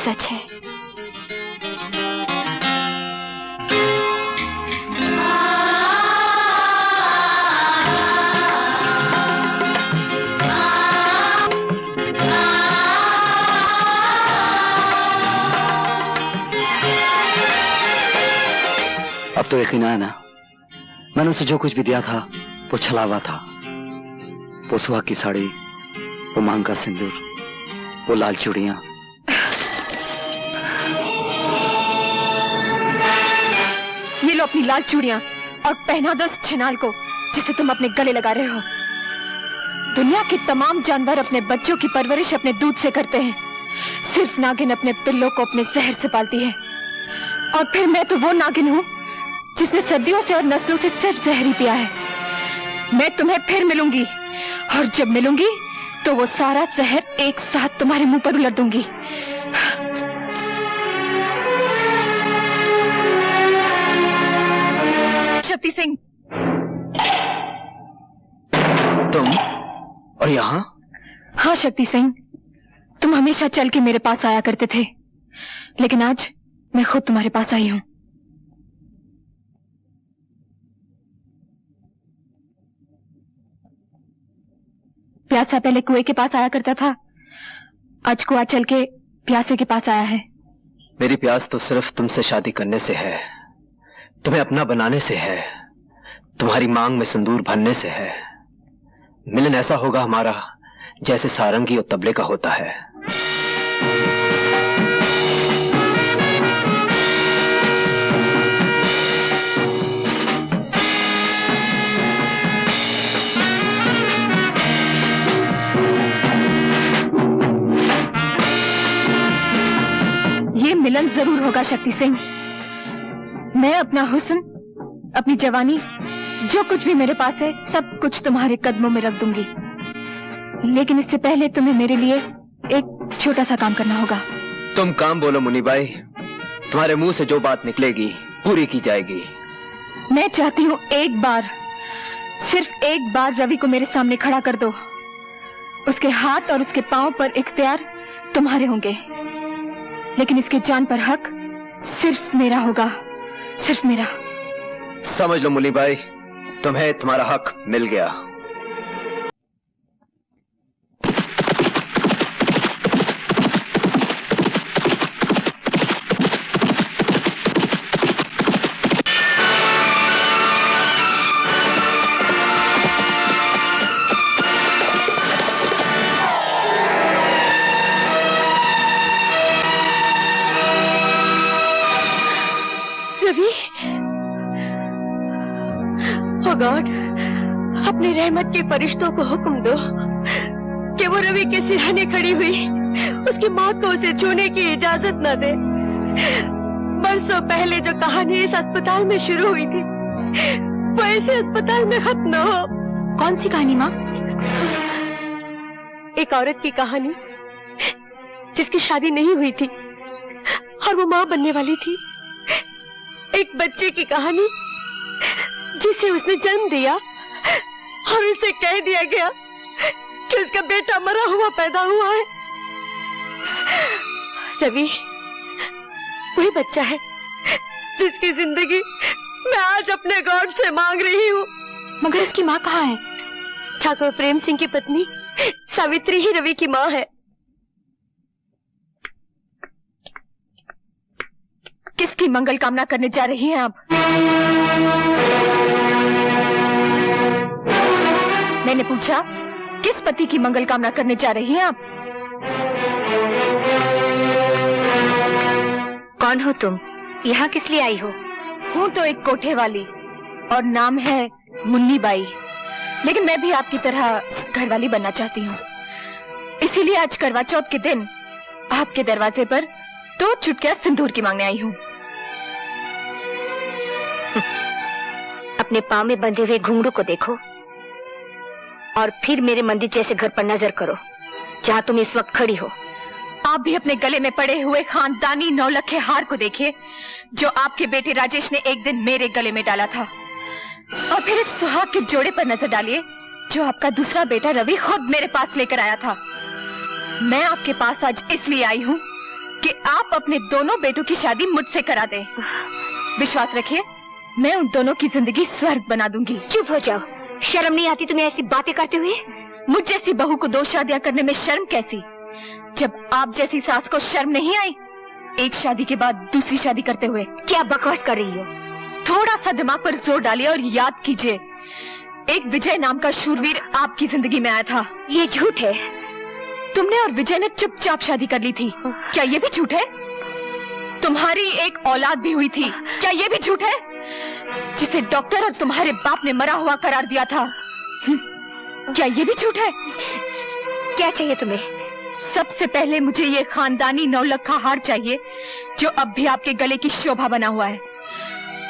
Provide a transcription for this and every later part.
सच है। अब तो यकीन आया ना, मैंने उसे जो कुछ भी दिया था वो छलावा था। वो सुहाग की साड़ी, वो मांग का सिंदूर, वो लाल चूड़ियां। ये लो अपनी लाल चूड़ियां और पहना दो उस छिनाल को जिसे तुम अपने गले लगा रहे हो। दुनिया के तमाम जानवर अपने बच्चों की परवरिश अपने दूध से करते हैं, सिर्फ नागिन अपने पिल्लों को अपने जहर से पालती है। और फिर मैं तो वो नागिन हूं जिसने सदियों से और नस्लों से सिर्फ जहर ही पिया है। मैं तुम्हें फिर मिलूंगी और जब मिलूंगी तो वो सारा जहर एक साथ तुम्हारे मुंह पर उलट दूंगी। शक्ति सिंह, तुम और यहाँ? हाँ शक्ति सिंह, तुम हमेशा चल के मेरे पास आया करते थे, लेकिन आज मैं खुद तुम्हारे पास आई हूं। प्यासा पहले कुएं के पास आया करता था, आज कुआं चल के प्यासे के पास आया है। मेरी प्यास तो सिर्फ तुमसे शादी करने से है, तुम्हें अपना बनाने से है, तुम्हारी मांग में सिंदूर भरने से है। मिलन ऐसा होगा हमारा जैसे सारंगी और तबले का होता है। ये मिलन जरूर होगा शक्ति सिंह। मैं अपना हुस्न, अपनी जवानी, जो कुछ भी मेरे पास है सब कुछ तुम्हारे कदमों में रख दूंगी, लेकिन इससे पहले तुम्हें मेरे लिए एक छोटा सा काम करना होगा। तुम काम बोलो मुन्नीबाई, तुम्हारे मुंह से जो बात निकलेगी पूरी की जाएगी। मैं चाहती हूँ एक बार, सिर्फ एक बार रवि को मेरे सामने खड़ा कर दो। उसके हाथ और उसके पांव पर इख्तियार तुम्हारे होंगे, लेकिन इसके जान पर हक सिर्फ मेरा होगा, सिर्फ मेरा। समझ लो मुन्नीबाई, तुम्हें तुम्हारा हक मिल गया। गॉड, अपने रहमत के फरिश्तों को हुक्म दो कि वो रवि के सिरहाने खड़ी हुई उसकी मौत को उसे छूने की इजाजत न दे। बरसों पहले जो कहानी इस अस्पताल में शुरू हुई थी वो ऐसे अस्पताल में खत्म न हो। कौन सी कहानी माँ? एक औरत की कहानी जिसकी शादी नहीं हुई थी और वो माँ बनने वाली थी। एक बच्चे की कहानी जिसे उसने जन्म दिया और उसे कह दिया गया कि उसका बेटा मरा हुआ पैदा हुआ है। रवि वही बच्चा है जिसकी जिंदगी मैं आज अपने गॉड से मांग रही हूँ। मगर इसकी माँ कहाँ है? ठाकुर प्रेम सिंह की पत्नी सावित्री ही रवि की माँ है। किसकी मंगल कामना करने जा रही हैं आप? मैंने पूछा, किस पति की मंगल कामना करने जा रही हैं आप? कौन हो तुम? यहाँ किस लिए आई हो? हूँ तो एक कोठे वाली और नाम है मुन्नीबाई, लेकिन मैं भी आपकी तरह घरवाली बनना चाहती हूँ। इसीलिए आज करवा चौथ के दिन आपके दरवाजे पर 2 चुटकियां सिंदूर की मांगने आई हूँ। अपने पांव में बंधे हुए घुंघरू को देखो और फिर मेरे मंदिर जैसे घर पर नजर करो जहाँ तुम इस वक्त खड़ी हो। आप भी अपने गले में पड़े हुए खानदानी 9 लखे हार को देखिए जो आपके बेटे राजेश ने एक दिन मेरे गले में डाला था, और फिर इस सुहाग के जोड़े पर नजर डालिए जो आपका दूसरा बेटा रवि खुद मेरे पास लेकर आया था। मैं आपके पास आज इसलिए आई हूँ कि आप अपने दोनों बेटों की शादी मुझसे करा दें। विश्वास रखिए, मैं उन दोनों की जिंदगी स्वर्ग बना दूंगी। चुप हो जाओ, शर्म नहीं आती तुम्हें ऐसी बातें करते हुए? मुझ जैसी बहू को 2 शादियां करने में शर्म कैसी, जब आप जैसी सास को शर्म नहीं आई एक शादी के बाद दूसरी शादी करते हुए। क्या बकवास कर रही हो? थोड़ा सा दिमाग पर जोर डालिए और याद कीजिए, एक विजय नाम का शूरवीर आपकी जिंदगी में आया था। ये झूठ है। तुमने और विजय ने चुपचाप शादी कर ली थी, क्या ये भी झूठ है? तुम्हारी एक औलाद भी हुई थी, क्या ये भी झूठ है? जिसे डॉक्टर और तुम्हारे बाप ने मरा हुआ करार दिया था, क्या ये भी झूठ है? क्या चाहिए तुम्हें? सबसे पहले मुझे ये खानदानी 9 लखा हार चाहिए जो अब भी आपके गले की शोभा बना हुआ है,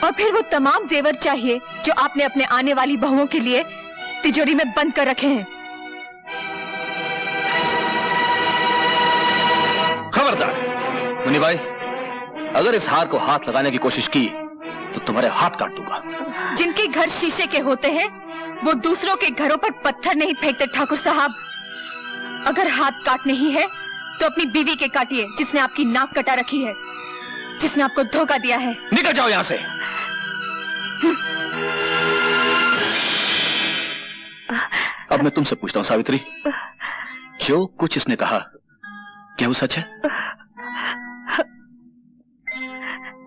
और फिर वो तमाम जेवर चाहिए जो आपने अपने आने वाली बहुओं के लिए तिजोरी में बंद कर रखे हैं। खबरदार मुन्नी भाई, अगर इस हार को हाथ लगाने की कोशिश की तो तुम्हारे हाथ काट दूंगा। जिनके घर शीशे के होते हैं वो दूसरों के घरों पर पत्थर नहीं फेंकते ठाकुर साहब। अगर हाथ काटने ही है तो अपनी बीवी के काटिए, जिसने आपकी नाक कटा रखी है, जिसने आपको धोखा दिया है। निकल जाओ यहां से। अब मैं तुमसे पूछता हूं सावित्री, जो कुछ इसने कहा क्या वो सच है?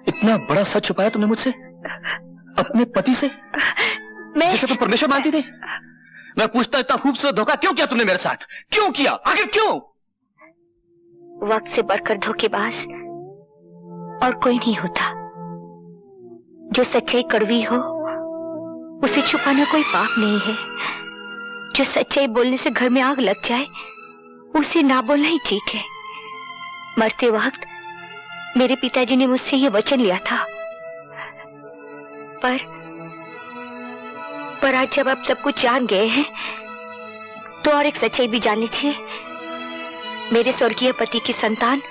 इतना बड़ा सच छुपाया तुमने मुझसे, अपने पति से, जिसे तुम परमेश्वर मानती थी? मैं पूछता इतना खूबसूरत धोखा क्यों किया तुमने मेरे साथ? क्यों किया, आखिर क्यों? वक्त से बढ़कर धोखेबाज और कोई नहीं होता। जो सच्चाई कड़वी हो उसे छुपाना कोई पाप नहीं है। जो सच्चाई बोलने से घर में आग लग जाए उसे ना बोलना ही ठीक है। मरते वक्त मेरे पिताजी ने मुझसे ये वचन लिया था, पर आज जब आप सब कुछ जान गए हैं तो और एक सच्चाई भी जान लीजिए। मेरे स्वर्गीय पति की संतान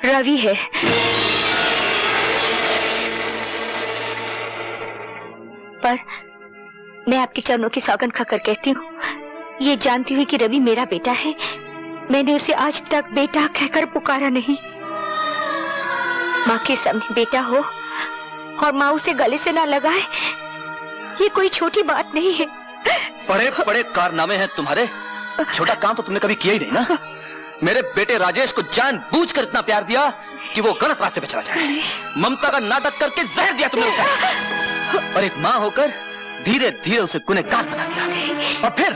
रवि है। पर मैं आपके चरणों की सौगंध खाकर कहती हूँ, ये जानती हुई कि रवि मेरा बेटा है, मैंने उसे आज तक बेटा कहकर पुकारा नहीं। माँ के सामने बेटा हो और माँ उसे गले से ना लगाए, ये कोई छोटी बात नहीं है। बड़े बड़े कारनामे हैं तुम्हारे, छोटा काम तो तुमने कभी किया ही नहीं ना। मेरे बेटे राजेश को जानबूझकर इतना प्यार दिया कि वो गलत रास्ते पे चला जाए। ममता का नाटक करके जहर दिया तुमने उसे, और एक माँ होकर धीरे धीरे उसे गुनहगार बना दिया, और फिर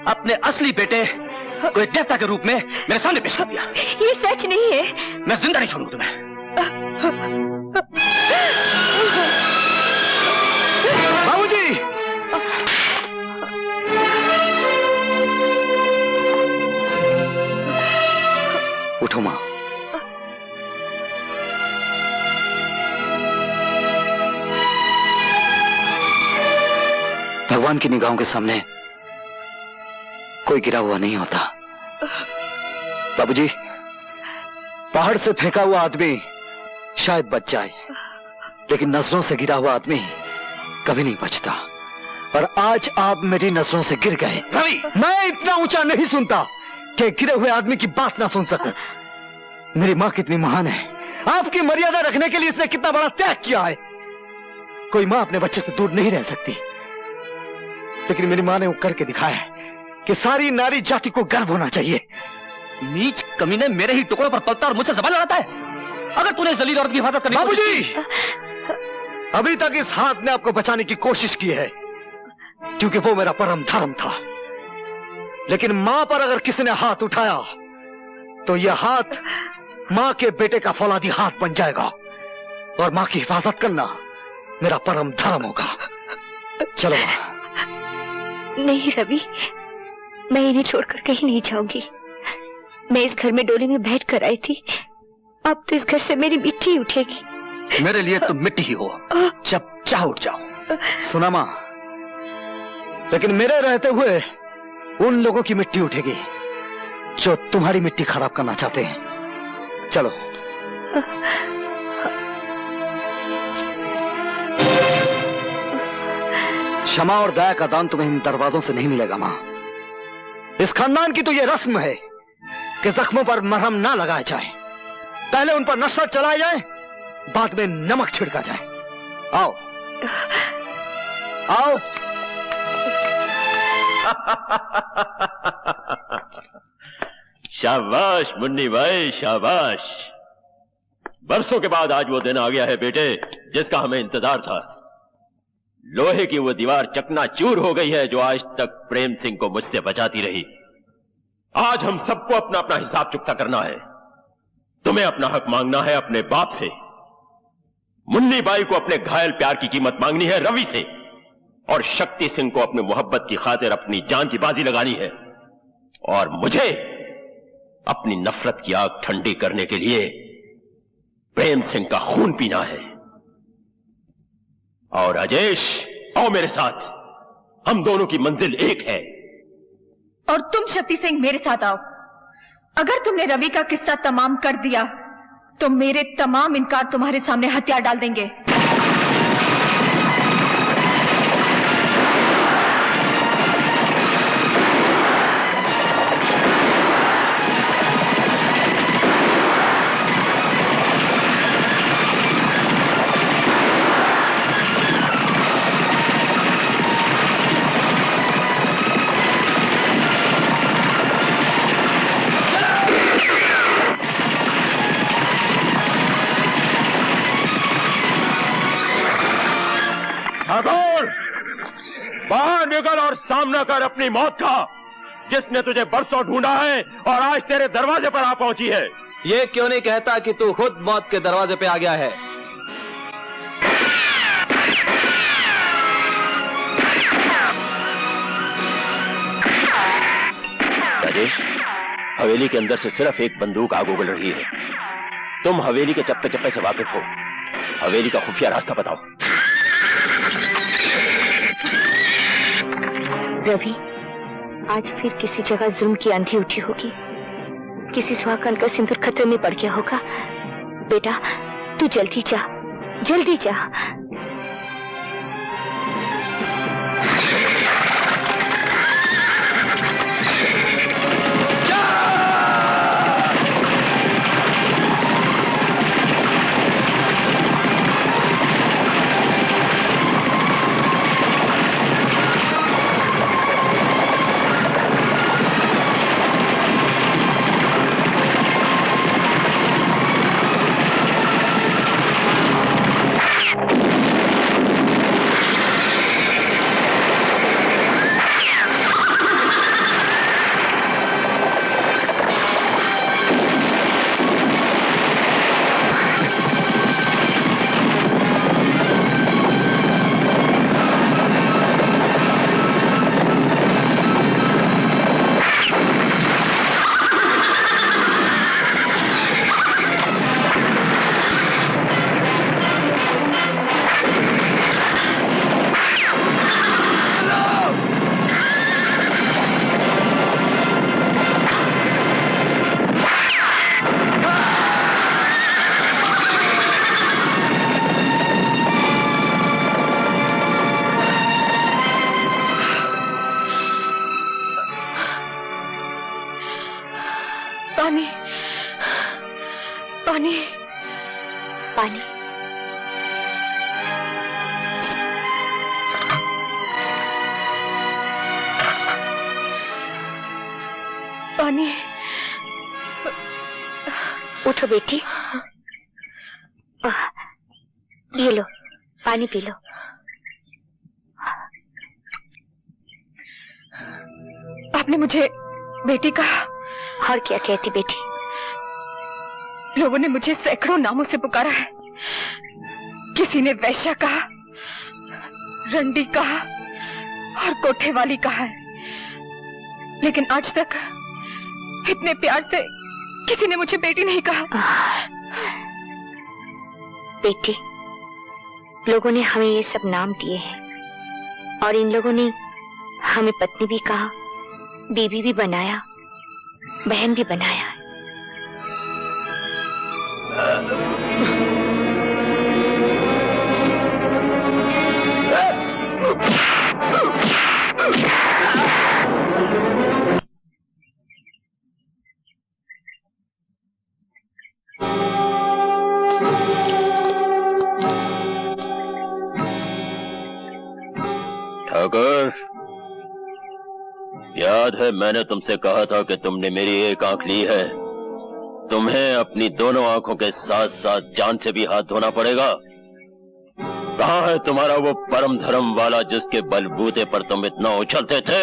अपने असली बेटे को एक देवता के रूप में मेरे सामने पेश कर दिया। ये सच नहीं है। मैं जिंदा नहीं छोड़ूंगा तुम्हें। बाबूजी! उठो मां। भगवान की निगाहों के सामने कोई गिरा हुआ नहीं होता। बाबूजी, पहाड़ से फेंका हुआ आदमी शायद बच जाए, लेकिन नजरों से गिरा हुआ आदमी कभी नहीं बचता। और आज आप मेरी नजरों से गिर गए। रवि, मैं इतना ऊंचा नहीं सुनता कि गिरे हुए आदमी की बात ना सुन सकूं। मेरी मां कितनी महान है, आपकी मर्यादा रखने के लिए इसने कितना बड़ा त्याग किया है। कोई मां अपने बच्चे से दूर नहीं रह सकती, लेकिन मेरी मां ने वो करके दिखाया है कि सारी नारी जाति को गर्व होना चाहिए। नीच कमीने मेरे ही टुकड़ों पर पलता और मुझसे जबान लड़ाता है। अगर तूने जलील औरत की हिफाजत करनी बाबूजी, अभी तक इस हाथ ने आपको बचाने की कोशिश की है, क्योंकि वो मेरा परम धर्म था। लेकिन मां पर अगर किसी ने हाथ उठाया तो यह हाथ मां के बेटे का फौलादी हाथ बन जाएगा, और मां की हिफाजत करना मेरा परम धर्म होगा। चलो मां। नहीं रवि, मैं इन्हें छोड़कर कहीं नहीं जाऊंगी। मैं इस घर में डोली में बैठ कर आई थी, अब तो इस घर से मेरी मिट्टी उठेगी। मेरे लिए तुम मिट्टी ही हो, जब चाह उठ जाओ। सुना मां, लेकिन मेरे रहते हुए उन लोगों की मिट्टी उठेगी जो तुम्हारी मिट्टी खराब करना चाहते हैं। चलो। क्षमा और दया का दान तुम्हें इन दरवाजों से नहीं मिलेगा मां। इस खानदान की तो यह रस्म है कि जख्मों पर मरहम ना लगाया जाए। पहले उन पर नफरत चलाया जाए, बाद में नमक छिड़का जाए। आओ आओ। शाबाश मुन्नी भाई, शाबाश। बरसों के बाद आज वो दिन आ गया है बेटे, जिसका हमें इंतजार था। लोहे की वो दीवार चकनाचूर हो गई है जो आज तक प्रेम सिंह को मुझसे बचाती रही। आज हम सबको अपना अपना हिसाब चुकता करना है। तुम्हें अपना हक मांगना है अपने बाप से, मुन्नी बाई को अपने घायल प्यार की कीमत मांगनी है रवि से, और शक्ति सिंह को अपनी मोहब्बत की खातिर अपनी जान की बाजी लगानी है, और मुझे अपनी नफरत की आग ठंडी करने के लिए प्रेम सिंह का खून पीना है। और राजेश, आओ मेरे साथ, हम दोनों की मंजिल एक है। और तुम शक्ति सिंह मेरे साथ आओ। अगर तुमने रवि का किस्सा तमाम कर दिया तो मेरे तमाम इनकार तुम्हारे सामने हथियार डाल देंगे। बाहर निकल और सामना कर अपनी मौत का, जिसने तुझे बरसों ढूंढा है और आज तेरे दरवाजे पर आ पहुंची है। ये क्यों नहीं कहता कि तू खुद मौत के दरवाजे पे आ गया है? राजेश, हवेली के अंदर से सिर्फ एक बंदूक आग उगल रही है। तुम हवेली के चप्पे चप्पे से वाकिफ हो, हवेली का खुफिया रास्ता बताओ। रवि, आज फिर किसी जगह जुल्म की आंधी उठी होगी, किसी सुहागन का सिंदूर खतरे में पड़ गया होगा। बेटा, तू जल्दी जा, जल्दी जा। पानी, पानी, पानी। पानी। उठो बेटी, ये लो, पानी पी लो। आपने मुझे बेटी कहा? और क्या कहती बेटी? लोगों ने मुझे सैकड़ों नामों से पुकारा है। किसी ने वैश्या कहा, रंडी कहा और कोठे वाली कहा है, लेकिन आज तक इतने प्यार से किसी ने मुझे बेटी नहीं कहा। बेटी, लोगों ने हमें ये सब नाम दिए हैं और इन लोगों ने हमें पत्नी भी कहा, बीवी भी बनाया, बहन भी बनाया। ठाकुर, याद है मैंने तुमसे कहा था कि तुमने मेरी एक आंख ली है, तुम्हें अपनी दोनों आंखों के साथ साथ जान से भी हाथ धोना पड़ेगा। कहां है तुम्हारा वो परम धर्म वाला जिसके बलबूते पर तुम इतना उछलते थे?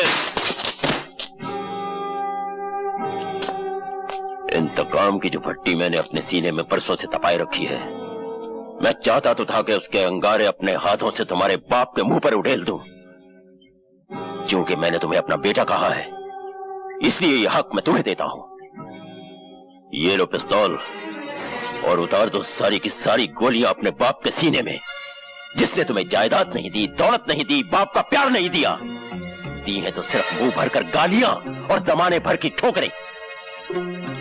इंतकाम की जो भट्टी मैंने अपने सीने में परसों से तपाई रखी है, मैं चाहता तो था कि उसके अंगारे अपने हाथों से तुम्हारे बाप के मुंह पर उड़ेल दूं। क्योंकि मैंने तुम्हें अपना बेटा कहा है, इसलिए यह हक मैं तुम्हें देता हूं। ये लो पिस्तौल और उतार दो सारी की सारी गोलियां अपने बाप के सीने में, जिसने तुम्हें जायदाद नहीं दी, दौलत नहीं दी, बाप का प्यार नहीं दिया। दी है तो सिर्फ मुंह भरकर गालियां और जमाने भर की ठोकरें।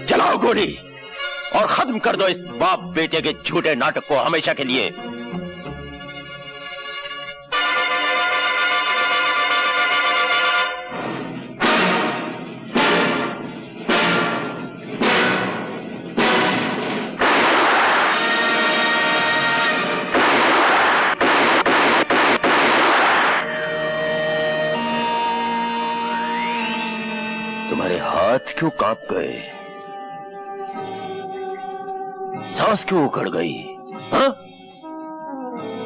चलाओ गोली और खत्म कर दो इस बाप बेटे के झूठे नाटक को हमेशा के लिए। तुम्हारे हाथ क्यों कांप गए? सांस क्यों उखड़ गई? हाँ?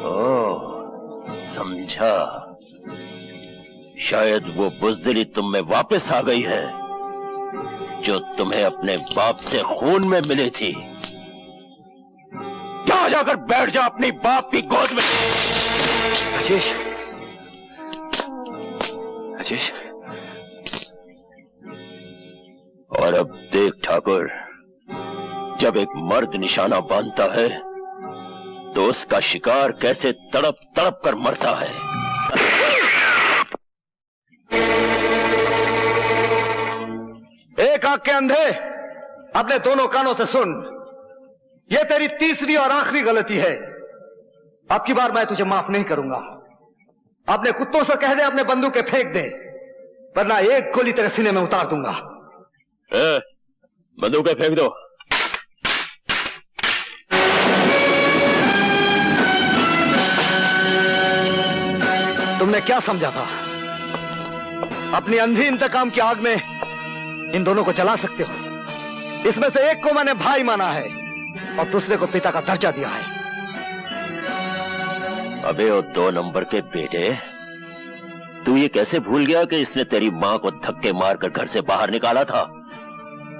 ओह, समझा। शायद वो बुज़दिली तुम में वापस आ गई है जो तुम्हें अपने बाप से खून में मिली थी। जा जाकर बैठ जा अपनी बाप की गोद में। राजेश, राजेश। और अब देख ठाकुर, जब एक मर्द निशाना बांधता है तो उसका शिकार कैसे तड़प तड़प कर मरता है। एक आंख के अंधे, अपने दोनों कानों से सुन। यह तेरी तीसरी और आखिरी गलती है। अब की बार मैं तुझे माफ नहीं करूंगा। अपने कुत्तों से कह दे अपने बंदूकें फेंक दे, वरना एक गोली तेरे सीने में उतार दूंगा। बंदूकें फेंक दो। तुमने क्या समझा था? अपनी अंधी इंतकाम की आग में इन दोनों को जला सकते हो? इसमें से एक को मैंने भाई माना है और दूसरे को पिता का दर्जा दिया है। अबे ओ 2 नंबर के बेटे, तू ये कैसे भूल गया कि इसने तेरी मां को धक्के मारकर घर से बाहर निकाला था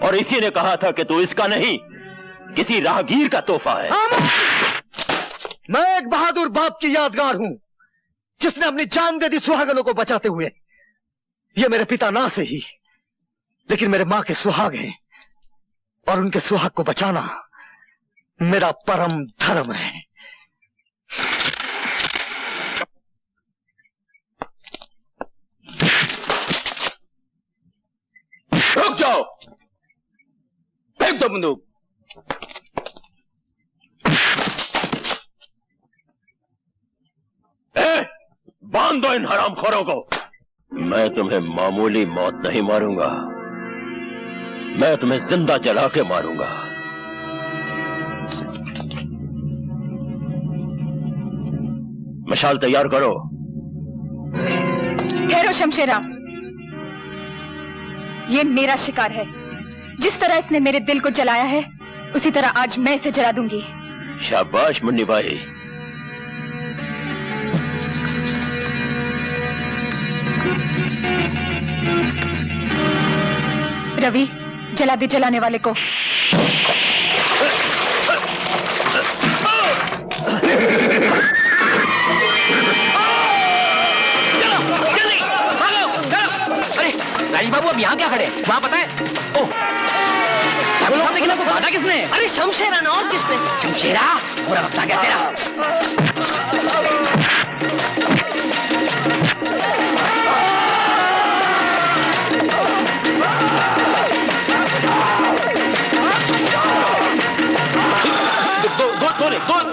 और इसी ने कहा था कि तू इसका नहीं, किसी राहगीर का तोहफा है। मैं एक बहादुर बाप की यादगार हूं जिसने अपनी जान दे दी सुहागनों को बचाते हुए। ये मेरे पिता ना से ही, लेकिन मेरे मां के सुहाग हैं और उनके सुहाग को बचाना मेरा परम धर्म है। रुक जाओ, फेंक दो बंदूक। बांध दो इन हरामखोरों को। मैं तुम्हें मामूली मौत नहीं मारूंगा, मैं तुम्हें जिंदा जला के मारूंगा। मशाल तैयार करो। ठहरो शमशेरा, ये मेरा शिकार है। जिस तरह इसने मेरे दिल को जलाया है, उसी तरह आज मैं इसे जला दूंगी। शाबाश मुन्नी भाई। रवि, जला दे जलाने वाले को। राजी बाबू अब यहाँ क्या खड़े? वहाँ पता है? ओह, लेकिन आपको बांधा किसने? अरे शमशेरा ना, और किसने? शमशेरा, पूरा वक्त आ गया तेरा।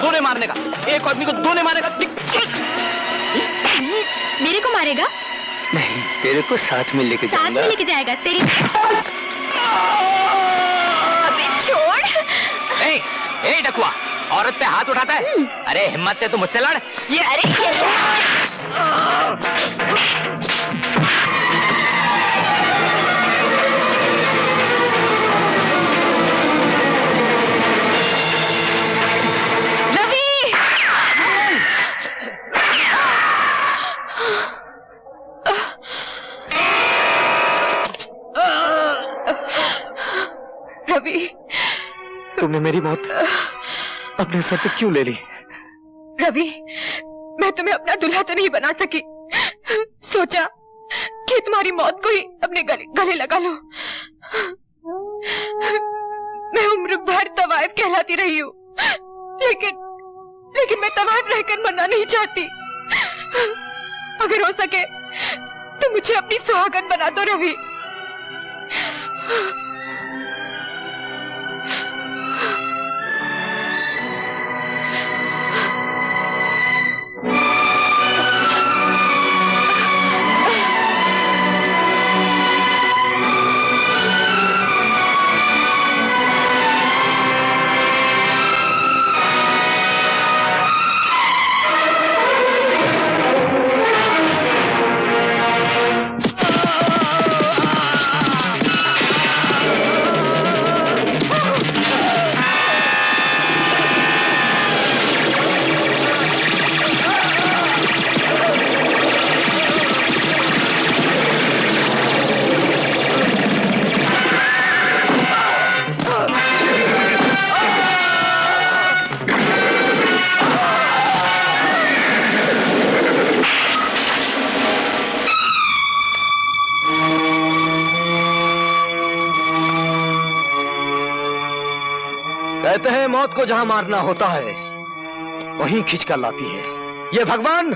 दोने मारने का, एक आदमी को दोने मारने का। मेरे को मारेगा? नहीं, तेरे को साथ में लेके साथ में लेके जाएगा तेरी। अबे छोड़। ए डकुआ, औरत पे हाथ उठाता है? अरे हिम्मत है तो मुझसे लड़। ये अरे रवि, तुमने मेरी मौत अपने सर पे क्यों ले ली? रवि, मैं तुम्हें अपना दूल्हा तो नहीं बना सकी, सोचा कि तुम्हारी मौत को ही अपने गले लगा लो। मैं उम्र भर तवाइफ कहलाती रही हूँ, लेकिन मैं तवाइफ रहकर मरना नहीं चाहती। अगर हो सके तो मुझे अपनी सुहागन बना दो रवि। कहते हैं मौत को जहां मारना होता है वहीं खींच कर लाती है। ये भगवान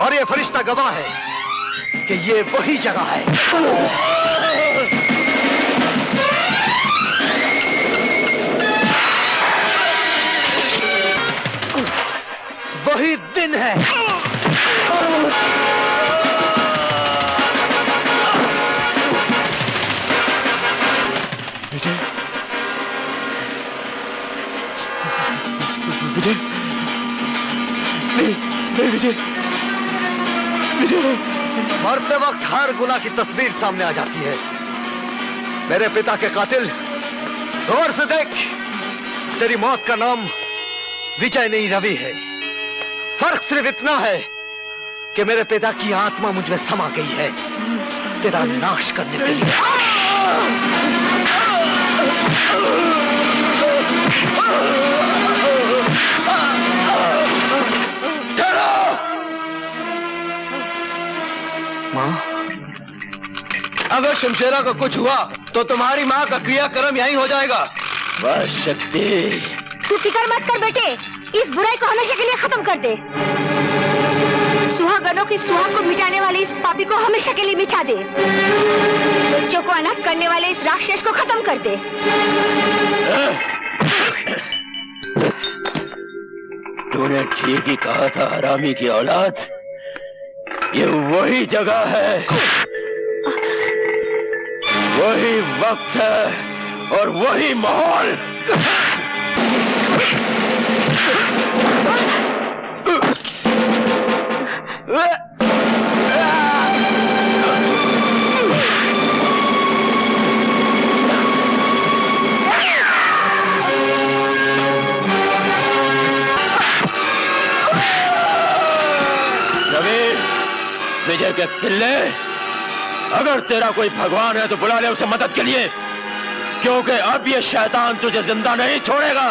और ये फरिश्ता गवाह है कि ये वही जगह है। वही दिन है। विजय, विजय, नहीं विजय, विजय। मरते वक्त हर गुनाह की तस्वीर सामने आ जाती है। मेरे पिता के कातिल, गौर से देख, तेरी मौत का नाम विजय नहीं रवि है। फर्क सिर्फ इतना है कि मेरे पिता की आत्मा मुझ में समा गई है तेरा नाश करने के लिए। माँ, अगर शमशेरा को कुछ हुआ तो तुम्हारी माँ का क्रियाक्रम यहीं हो जाएगा। वाह शक्ति, तू फिक्र मत कर बेटे, इस बुराई को हमेशा के लिए खत्म कर दे। सुहागनों की सुहाग को मिटाने वाले इस पापी को हमेशा के लिए मिटा दे। बच्चों को अनाथ करने वाले इस राक्षस को खत्म कर दे। तूने ठीक ही कहा था हरामी की औलाद, ये वही जगह है, वही वक्त है और वही माहौल। विजय के पिल्ले, अगर तेरा कोई भगवान है तो बुला ले उसे मदद के लिए, क्योंकि अब ये शैतान तुझे जिंदा नहीं छोड़ेगा।